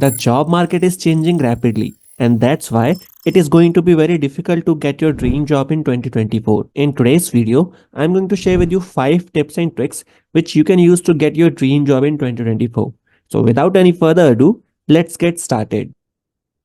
The job market is changing rapidly, and that's why it is going to be very difficult to get your dream job in 2024. In today's video, I'm going to share with you 5 tips and tricks which you can use to get your dream job in 2024. So without any further ado, let's get started.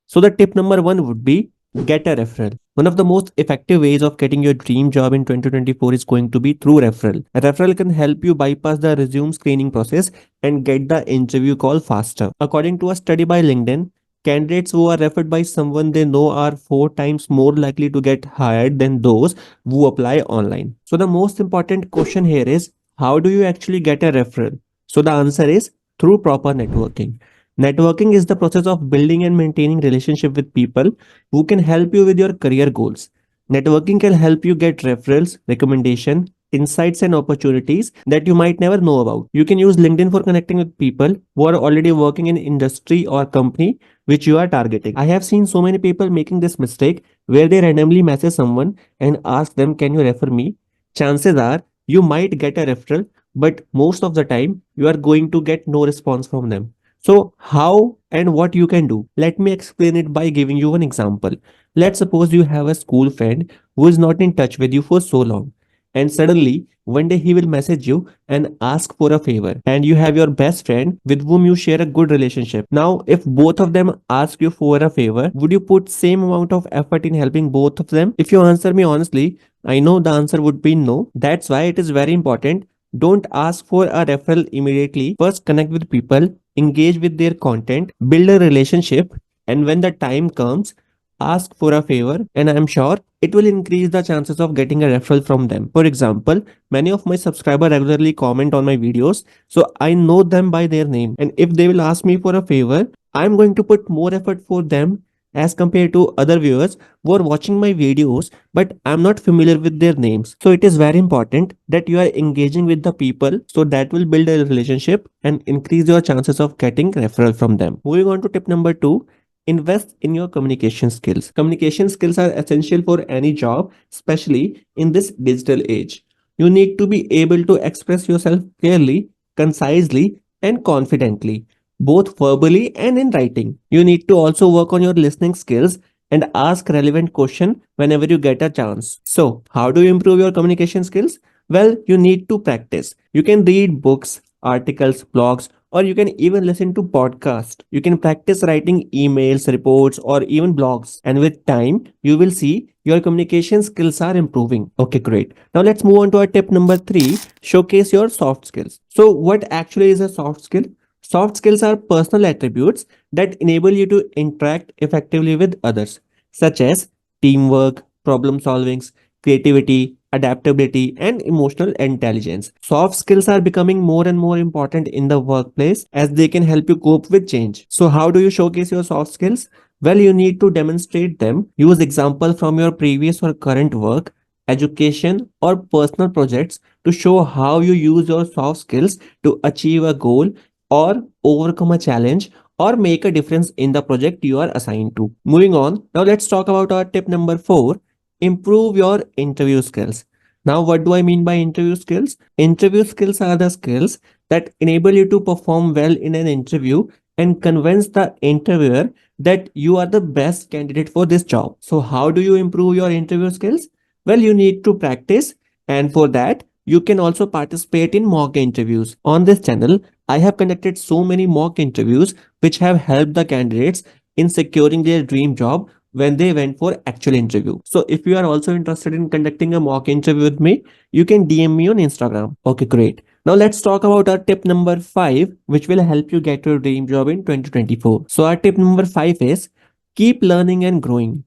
So the tip number 1 would be get a referral. One of the most effective ways of getting your dream job in 2024 is going to be through referral. A referral can help you bypass the resume screening process and get the interview call faster. According to a study by LinkedIn, candidates who are referred by someone they know are 4 times more likely to get hired than those who apply online. So the most important question here is, how do you actually get a referral? So the answer is through proper networking. Networking is the process of building and maintaining relationship with people who can help you with your career goals. Networking can help you get referrals, recommendation, insights and opportunities that you might never know about. You can use LinkedIn for connecting with people who are already working in industry or company which you are targeting. I have seen so many people making this mistake where they randomly message someone and ask them, "Can you refer me?" Chances are you might get a referral, but most of the time you are going to get no response from them. So how and what you can do? Let me explain it by giving you an example. Let's suppose you have a school friend who is not in touch with you for so long, and suddenly one day he will message you and ask for a favor, and you have your best friend with whom you share a good relationship. Now if both of them ask you for a favor, would you put same amount of effort in helping both of them? If you answer me honestly, I know the answer would be no. That's why it is very important. Don't ask for a referral immediately. First, connect with people, engage with their content, build a relationship, and when the time comes, ask for a favor, and I'm sure it will increase the chances of getting a referral from them. For example, many of my subscribers regularly comment on my videos, so I know them by their name. And if they will ask me for a favor, I'm going to put more effort for them as compared to other viewers who are watching my videos but I'm not familiar with their names. So it is very important that you are engaging with the people, so that will build a relationship and increase your chances of getting referral from them. Moving on to tip number 2, invest in your communication skills. Communication skills are essential for any job, especially in this digital age. You need to be able to express yourself clearly, concisely, and confidently, both verbally and in writing. You need to also work on your listening skills and ask relevant questions whenever you get a chance. So, how do you improve your communication skills? Well, you need to practice. You can read books, articles, blogs, or you can even listen to podcasts. You can practice writing emails, reports, or even blogs. And with time, you will see your communication skills are improving. Okay, great. Now let's move on to our tip number 3, showcase your soft skills. So what actually is a soft skill? Soft skills are personal attributes that enable you to interact effectively with others, such as teamwork, problem solving, creativity, adaptability, and emotional intelligence. Soft skills are becoming more and more important in the workplace as they can help you cope with change. So, how do you showcase your soft skills? Well, you need to demonstrate them. Use examples from your previous or current work, education, or personal projects to show how you use your soft skills to achieve a goal or overcome a challenge or make a difference in the project you are assigned to. Moving on, now let's talk about our tip number 4, improve your interview skills. Now, what do I mean by interview skills? Interview skills are the skills that enable you to perform well in an interview and convince the interviewer that you are the best candidate for this job. So, how do you improve your interview skills? Well, you need to practice, and for that, you can also participate in mock interviews. On this channel, I have conducted so many mock interviews which have helped the candidates in securing their dream job when they went for actual interview. So if you are also interested in conducting a mock interview with me, you can DM me on Instagram. Okay, great. Now let's talk about our tip number 5, which will help you get your dream job in 2024. So our tip number 5 is keep learning and growing.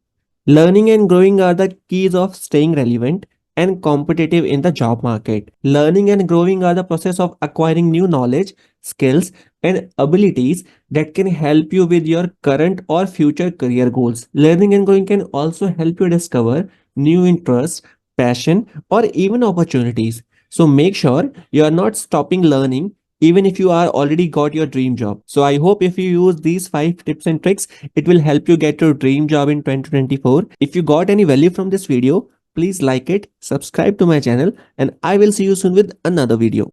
Learning and growing are the keys of staying relevant and competitive in the job market. Learning and growing are the process of acquiring new knowledge, skills, and abilities that can help you with your current or future career goals. Learning and growing can also help you discover new interests, passion, or even opportunities. So make sure you are not stopping learning even if you are already got your dream job. So I hope if you use these 5 tips and tricks, it will help you get your dream job in 2024. If you got any value from this video, please like it, subscribe to my channel, and I will see you soon with another video.